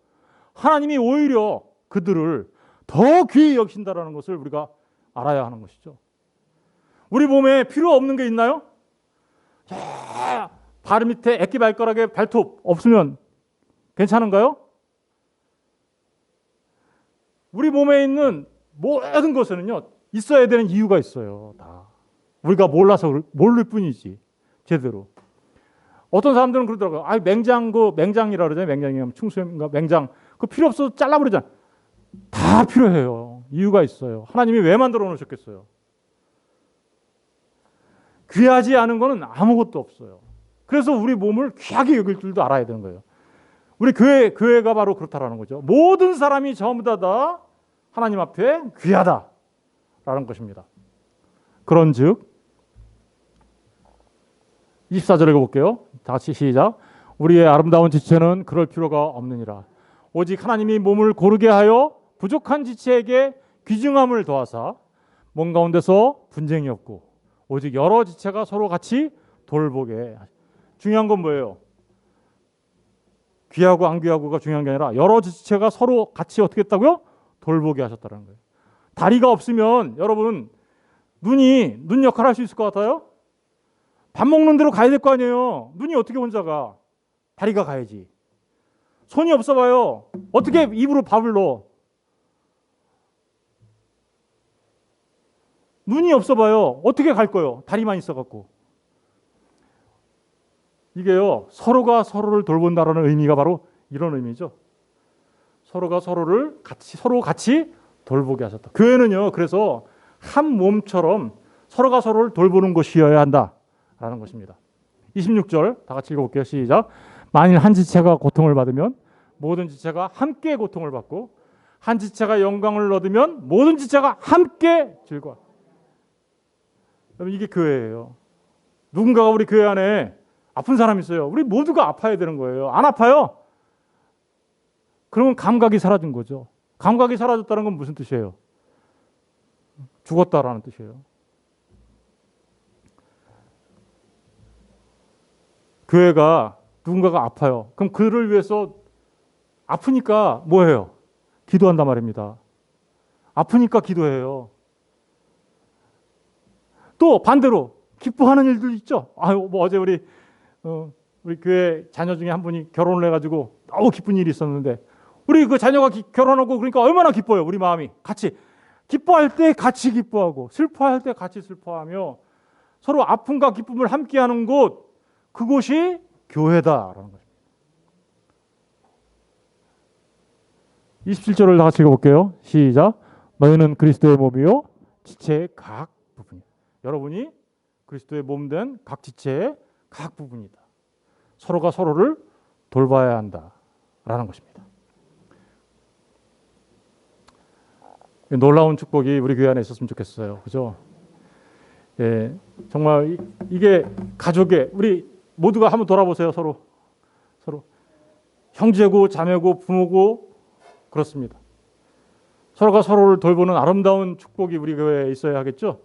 A: 하나님이 오히려 그들을 더 귀히 여기신다라는 것을 우리가 알아야 하는 것이죠. 우리 몸에 필요 없는 게 있나요? 발 밑에 애기 발가락에 발톱 없으면 괜찮은가요? 우리 몸에 있는 모든 것에는요 있어야 되는 이유가 있어요. 다 우리가 몰라서 모를 뿐이지 제대로. 어떤 사람들은 그러더라고요. 맹장이라 그러잖아요. 맹장이면 충수인가 맹장. 그거 필요 없어서 잘라버리잖아. 다 필요해요. 이유가 있어요. 하나님이 왜 만들어 놓으셨겠어요? 귀하지 않은 거는 아무것도 없어요. 그래서 우리 몸을 귀하게 여길 줄도 알아야 되는 거예요. 우리 교회가 바로 그렇다라는 거죠. 모든 사람이 전부 다 하나님 앞에 귀하다라는 것입니다. 그런즉 24절 읽어볼게요. 다 같이 시작. 우리의 아름다운 지체는 그럴 필요가 없느니라. 오직 하나님이 몸을 고르게 하여 부족한 지체에게 귀중함을 더하사 몸 가운데서 분쟁이 없고 오직 여러 지체가 서로 같이 돌보게. 중요한 건 뭐예요? 귀하고 안 귀하고가 중요한 게 아니라 여러 지체가 서로 같이 어떻게 했다고요? 돌보게 하셨다는 거예요. 다리가 없으면 여러분 눈 역할 할 수 있을 것 같아요? 밥 먹는 대로 가야 될 거 아니에요. 눈이 어떻게 혼자 가? 다리가 가야지. 손이 없어 봐요. 어떻게 입으로 밥을 넣어? 눈이 없어 봐요. 어떻게 갈 거요? 다리만 있어 갖고. 이게요. 서로가 서로를 돌본다라는 의미가 바로 이런 의미죠. 서로가 서로 같이 돌보게 하셨다. 교회는요. 그래서 한 몸처럼 서로가 서로를 돌보는 것이어야 한다라는 것입니다. 26절 다 같이 읽어볼게요. 시작. 만일 한 지체가 고통을 받으면 모든 지체가 함께 고통을 받고 한 지체가 영광을 얻으면 모든 지체가 함께 즐거워. 여러분 이게 교회예요. 누군가가 우리 교회 안에 아픈 사람이 있어요. 우리 모두가 아파야 되는 거예요. 안 아파요? 그러면 감각이 사라진 거죠. 감각이 사라졌다는 건 무슨 뜻이에요? 죽었다라는 뜻이에요. 교회가 누군가가 아파요. 그럼 그를 위해서 아프니까 뭐해요? 기도한단 말입니다. 아프니까 기도해요. 또 반대로 기뻐하는 일들 있죠. 뭐 어제 우리 교회 자녀 중에 한 분이 결혼을 해가지고 너무 기쁜 일이 있었는데 우리 그 자녀가 결혼하고 그러니까 얼마나 기뻐요. 우리 마음이 같이 기뻐할 때 같이 기뻐하고 슬퍼할 때 같이 슬퍼하며 서로 아픔과 기쁨을 함께하는 곳 그곳이 교회다라는 것입니다. 27절을 다 같이 읽어볼게요. 시작. 너희는 그리스도의 몸이요 지체의 각 부분이다. 여러분이 그리스도의 몸된 각 지체의 각 부분이다. 서로가 서로를 돌봐야 한다라는 것입니다. 놀라운 축복이 우리 교회 안에 있었으면 좋겠어요. 그죠? 예, 정말 이게 가족의 우리 모두가 한번 돌아보세요. 서로 형제고 자매고 부모고 그렇습니다. 서로가 서로를 돌보는 아름다운 축복이 우리 교회에 있어야 하겠죠.